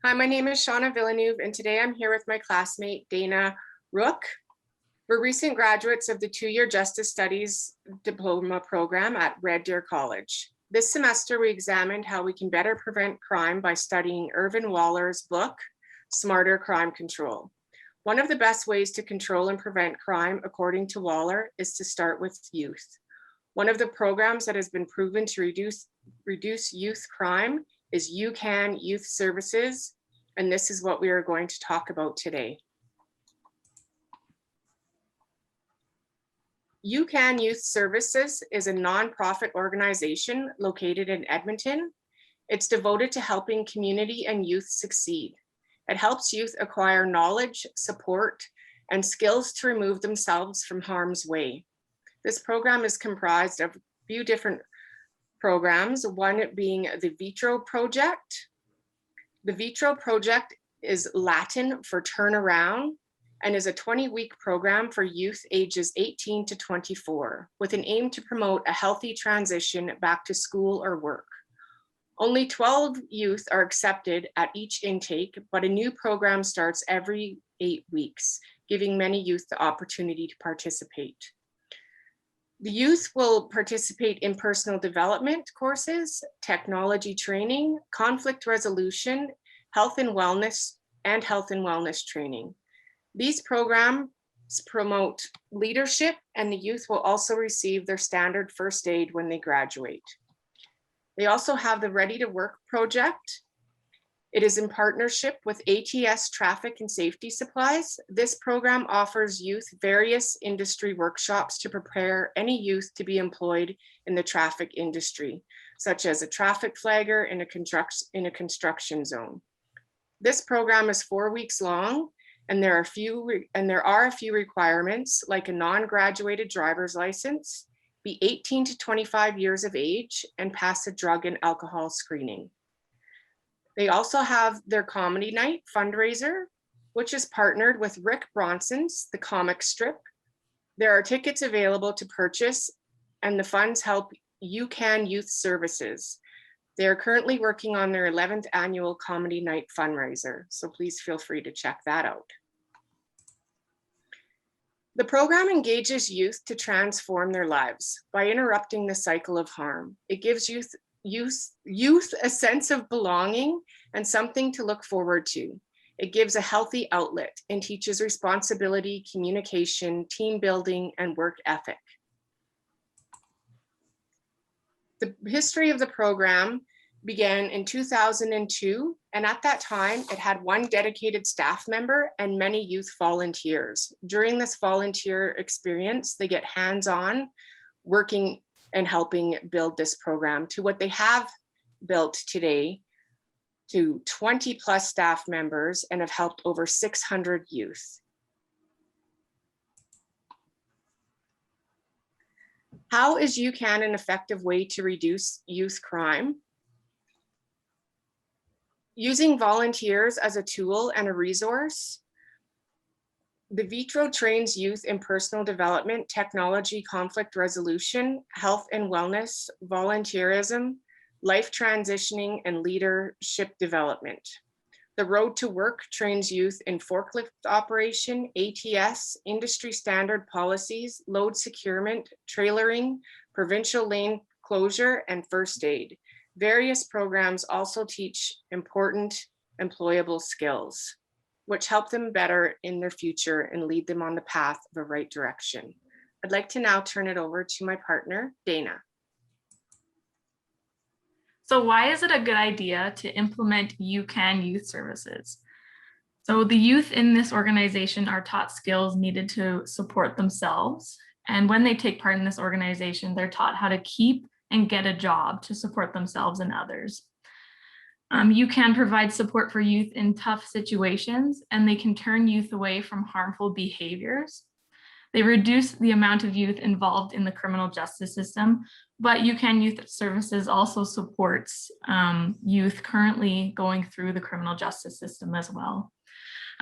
Hi, my name is Shauna Villeneuve, and today I'm here with my classmate, Dana Rook. We're recent graduates of the two-year Justice Studies Diploma Program at Red Deer College. This semester, we examined how we can better prevent crime by studying Irvin Waller's book, Smarter Crime Control. One of the best ways to control and prevent crime, according to Waller, is to start with youth. One of the programs that has been proven to reduce youth crime is YOUCAN Youth Services, and this is what we are going to talk about today. YOUCAN Youth Services is a nonprofit organization located in Edmonton. It's devoted to helping community and youth succeed. It helps youth acquire knowledge, support, and skills to remove themselves from harm's way. This program is comprised of a few different programs, one being the Vitro Project. The Vitro Project is Latin for turnaround and is a 20-week program for youth ages 18 to 24 with an aim to promote a healthy transition back to school or work. Only 12 youth are accepted at each intake, but a new program starts every 8 weeks, giving many youth the opportunity to participate. The youth will participate in personal development courses, technology training, conflict resolution, health and wellness training. These programs promote leadership, and the youth will also receive their standard first aid when they graduate. They also have the Ready to Work project. It is in partnership with ATS Traffic and Safety Supplies. This program offers youth various industry workshops to prepare any youth to be employed in the traffic industry, such as a traffic flagger in a construction zone. This program is 4 weeks long, and there are a few requirements, like a non-graduated driver's license, be 18 to 25 years of age, and pass a drug and alcohol screening. They also have their comedy night fundraiser, which is partnered with Rick Bronson's The Comic Strip. There are tickets available to purchase, and the funds help YOUCAN Youth Services. They are currently working on their 11th annual comedy night fundraiser, so please feel free to check that out. The program engages youth to transform their lives by interrupting the cycle of harm. It gives youth a sense of belonging and something to look forward to. It gives a healthy outlet and teaches responsibility, communication, team building, and work ethic. The history of the program began in 2002, and at that time, it had one dedicated staff member and many youth volunteers. During this volunteer experience, they get hands-on working and helping build this program to what they have built today, to 20 plus staff members, and have helped over 600 youth. How is YOUCAN an effective way to reduce youth crime? Using volunteers as a tool and a resource, the Vitro trains youth in personal development, technology, conflict resolution, health and wellness, volunteerism, life transitioning, and leadership development. The Road to Work trains youth in forklift operation, ATS, industry standard policies, load securement, trailering, provincial lane closure, and first aid. Various programs also teach important employable skills, which help them better in their future and lead them on the path of the right direction. I'd like to now turn it over to my partner, Dana. So why is it a good idea to implement YOUCAN Youth Services? So the youth in this organization are taught skills needed to support themselves. And when they take part in this organization, they're taught how to keep and get a job to support themselves and others. YOUCAN provide support for youth in tough situations, and they can turn youth away from harmful behaviors. They reduce the amount of youth involved in the criminal justice system, but YOUCAN Youth Services also supports youth currently going through the criminal justice system as well.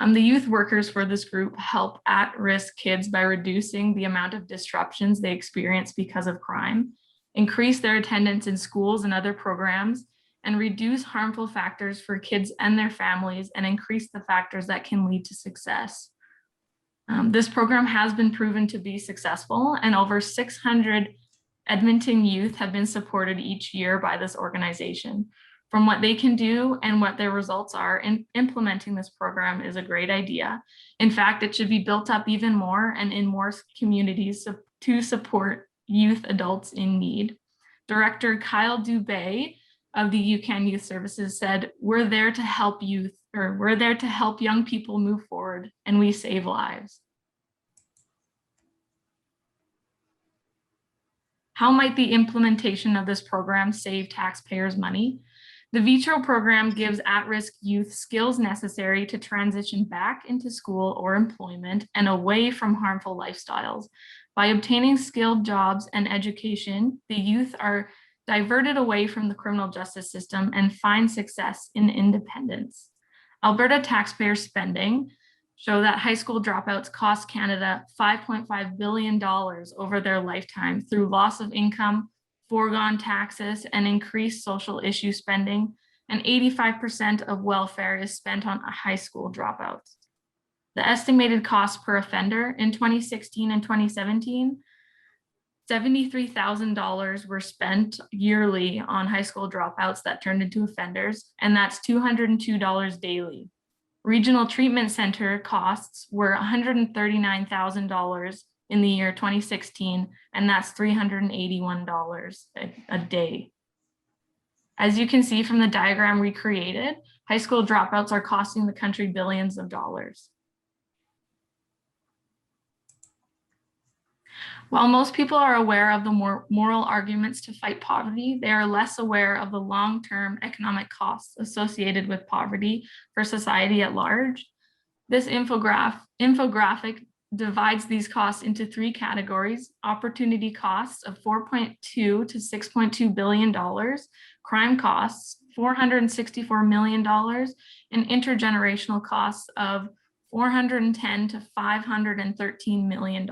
The youth workers for this group help at-risk kids by reducing the amount of disruptions they experience because of crime, increase their attendance in schools and other programs, and reduce harmful factors for kids and their families and increase the factors that can lead to success. This program has been proven to be successful, and over 600 Edmonton youth have been supported each year by this organization. From what they can do and what their results are in implementing this program is a great idea. In fact, it should be built up even more and in more communities to support youth adults in need. Director Kyle Dubé of the YOUCAN Youth Services said, "We're there to help youth, or we're there to help young people move forward, and we save lives." How might the implementation of this program save taxpayers money? The VITRO program gives at-risk youth skills necessary to transition back into school or employment and away from harmful lifestyles. By obtaining skilled jobs and education, the youth are diverted away from the criminal justice system and find success in independence. Alberta taxpayer spending show that high school dropouts cost Canada $5.5 billion over their lifetime through loss of income, foregone taxes, and increased social issue spending, and 85% of welfare is spent on high school dropouts. The estimated cost per offender in 2016 and 2017, $73,000 were spent yearly on high school dropouts that turned into offenders, and that's $202 daily. Regional treatment center costs were $139,000 in the year 2016, and that's $381 a day. As you can see from the diagram we created, high school dropouts are costing the country billions of dollars. While most people are aware of the moral arguments to fight poverty, they are less aware of the long-term economic costs associated with poverty for society at large. This infographic divides these costs into three categories: opportunity costs of $4.2 to $6.2 billion, crime costs $464 million, and intergenerational costs of $410 to $513 million.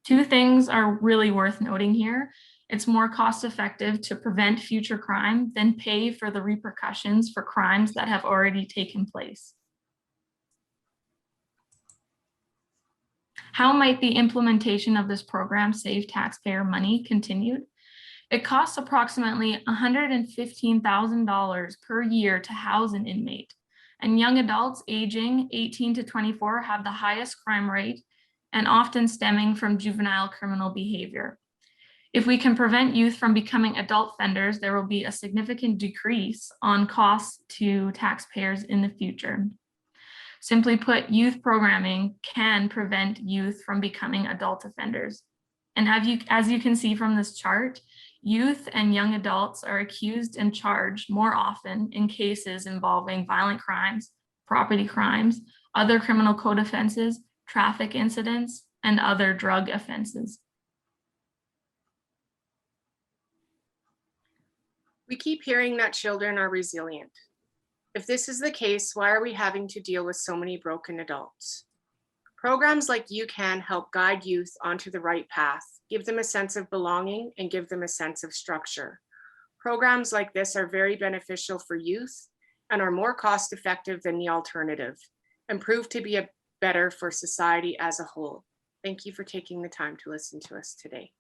Two things are really worth noting here. It's more cost effective to prevent future crime than pay for the repercussions for crimes that have already taken place. How might the implementation of this program save taxpayer money continued? It costs approximately $115,000 per year to house an inmate, and young adults aging 18 to 24 have the highest crime rate and often stemming from juvenile criminal behavior. If we can prevent youth from becoming adult offenders, there will be a significant decrease on costs to taxpayers in the future. Simply put, youth programming can prevent youth from becoming adult offenders. And as you can see from this chart, youth and young adults are accused and charged more often in cases involving violent crimes, property crimes, other criminal code offenses, traffic incidents, and other drug offenses. We keep hearing that children are resilient. If this is the case, why are we having to deal with so many broken adults? Programs like YOUCAN help guide youth onto the right path, give them a sense of belonging, and give them a sense of structure. Programs like this are very beneficial for youth and are more cost-effective than the alternative, and prove to be better for society as a whole. Thank you for taking the time to listen to us today.